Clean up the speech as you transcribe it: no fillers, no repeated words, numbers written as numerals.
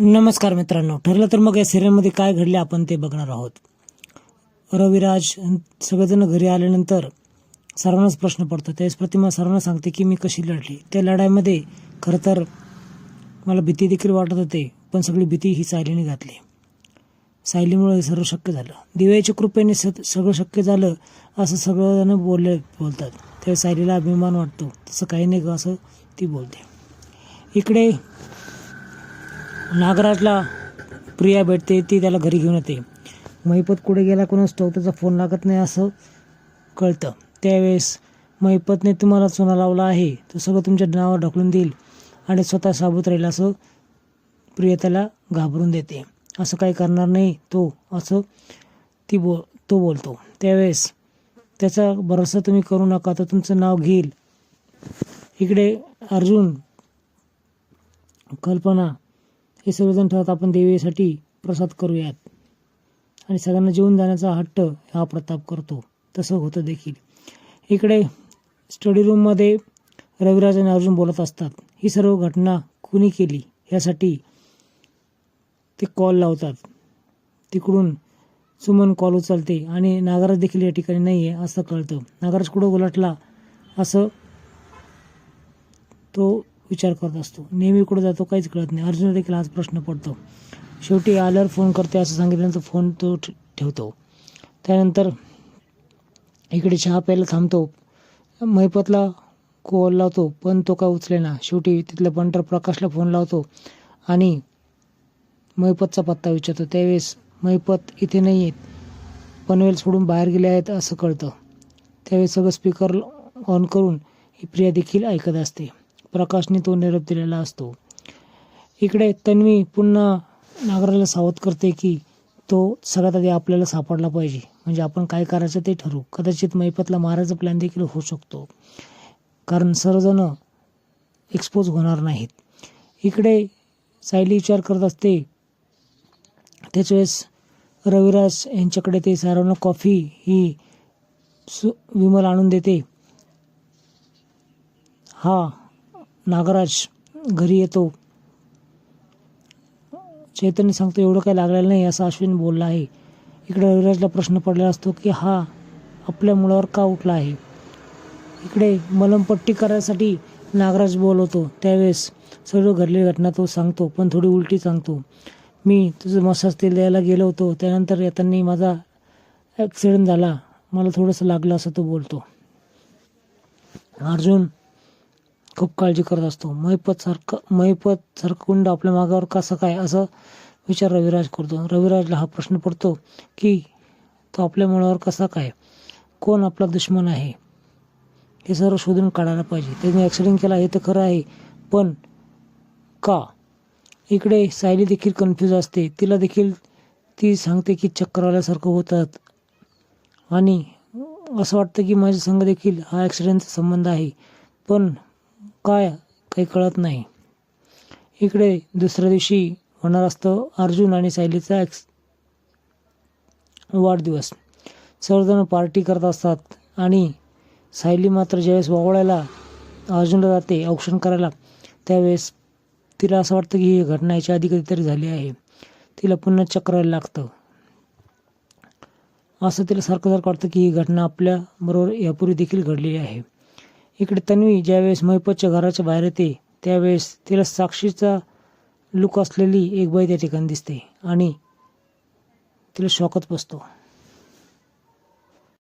नमस्कार मित्रांनो, ठरलं तर मग या सिरियलमध्ये काय घडले आपण ते बघणार आहोत. रविराज सगळेजण घरी आल्यानंतर सर्वांनाच प्रश्न पडतो. त्यावेळेस प्रतिमा सर्वांना सांगते की मी कशी लढली. त्या लढाईमध्ये खरं तर मला भीती देखील वाटत होते, पण सगळी भीती ही सायलीने घातली. सायलीमुळे सर्व शक्य झालं. दिव्याच्या कृपेने सगळं शक्य झालं असं सगळेजण बोलतात. त्यावेळेस सायलीला अभिमान वाटतो. तसं काही नाही ग असं ती बोलते. इकडे नागराजला प्रिया भेटते. ती त्याला घरी घेऊन येते. महिपत कुठे गेला कोणास ठाऊक, त्याचा फोन लागत नाही असं कळतं. त्यावेळेस महिपतने तुम्हाला चुना लावला आहे, तो सगळं तुमच्या नावावर ढकलून देईल आणि स्वतः साबूत राहील असं प्रिया त्याला घाबरून देते. असं काही करणार नाही तो, असं तो बोलतो. त्यावेळेस त्याचा भरोसा तुम्ही करू नका, तो तुमचं नाव घेईल. इकडे अर्जुन, कल्पना हे सर्वजण ठरवत आपण देवीसाठी प्रसाद करूयात आणि सगळ्यांना जेवून जाण्याचा हट्ट हा प्रताप करतो. तसं होतं देखील. इकडे स्टडी रूममध्ये रविराज आणि अर्जुन बोलत असतात. ही सर्व घटना कुणी केली यासाठी ते कॉल लावतात. तिकडून सुमन कॉल उचलते आणि नागराज देखील या ठिकाणी नाही आहे असं कळतं. नागराज कुठं उलटला असं तो विचार करत असतो. नेहमी कुठं जातो काहीच कळत नाही. अर्जुन देखील हाच प्रश्न पडतो. शेवटी आल्यावर फोन करते असं सांगितल्यानंतर फोन तो ठेवतो. त्यानंतर इकडे चहा प्यायला थांबतो. महिपतला कॉल लावतो पण तो काय उचलेना. शेवटी तिथल्या बंटर प्रकाशला फोन लावतो आणि महिपतचा पत्ता विचारतो. त्यावेळेस महिपत इथे नाही आहेत, पनवेल सोडून बाहेर गेले आहेत असं कळतं. त्यावेळेस सगळं स्पीकर ऑन करून ही प्रिया देखील ऐकत असते. प्रकाशने तो निरोप दिलेला असतो. इकडे तन्वी पुन्हा नागराला सावध करते की तो सगळ्यात आधी आपल्याला सापडला पाहिजे, म्हणजे आपण काय करायचं ते ठरवू. कदाचित महिपतला मारायचा प्लॅन देखील होऊ शकतो, कारण सर्वजण एक्सपोज होणार नाहीत. इकडे सायली विचार करत असते. त्याच वेळेस रविराज यांच्याकडे ते सर्वांना कॉफी ही विमल आणून देते. हा नागराज घरी येतो. चैतन्य सांगतो एवढं काही लागलेलं नाही असं अश्विन बोलला आहे. इकडे रविराजला प्रश्न पडलेला असतो की हा आपल्या मुलावर का उठला आहे. इकडे मलमपट्टी करायसाठी नागराज बोलवतो. त्यावेळेस सर्व घडलेली घटना तो सांगतो, पण थोडी उलटी सांगतो. मी तुझं मसाज तेल द्यायला गेलो होतो, त्यानंतर येताना माझा ॲक्सिडेंट झाला, मला थोडंसं लागलं असं तो बोलतो. अर्जुन खूप काळजी करत असतो. महिपत सारखं गुंड आपल्या मागावर कसं काय असं विचार रविराज करतो. रविराजला हा प्रश्न पडतो की तो आपल्या मुलावर कसा काय, कोण आपला दुश्मन आहे हे सर्व शोधून काढायला पाहिजे. त्याने ॲक्सिडेंट केला हे तर खरं आहे, पण का. इकडे सायली देखील कन्फ्यूज असते. तिला देखील ती सांगते की चक्कर आल्यासारखं होतात आणि असं वाटतं की माझ्या संग देखील हा ॲक्सिडेंटचा संबंध आहे, पण काय काही कळत नाही. इकडे दुसऱ्या दिवशी होणार असतं अर्जुन आणि सायलीचा वाढदिवस. सर्वजण पार्टी करत असतात आणि सायली मात्र ज्यावेळेस वावळायला अर्जुनला जाते औक्षण करायला, त्यावेळेस तिला असं वाटतं की ही घटना याच्या आधी कधीतरी झाली आहे. तिला पुन्हा चक्कर यायला लागतं. असं तिला सारखं वाटतं की ही घटना आपल्या बरोबर यापूर्वी देखील घडलेली आहे. इकडे तन्वी ज्यावेळेस महिपतच्या घराच्या बाहेर येते, त्यावेळेस तिला साक्षीचा लुक असलेली एक बाई त्या ठिकाणी दिसते आणि तिला शॉकच बसतो.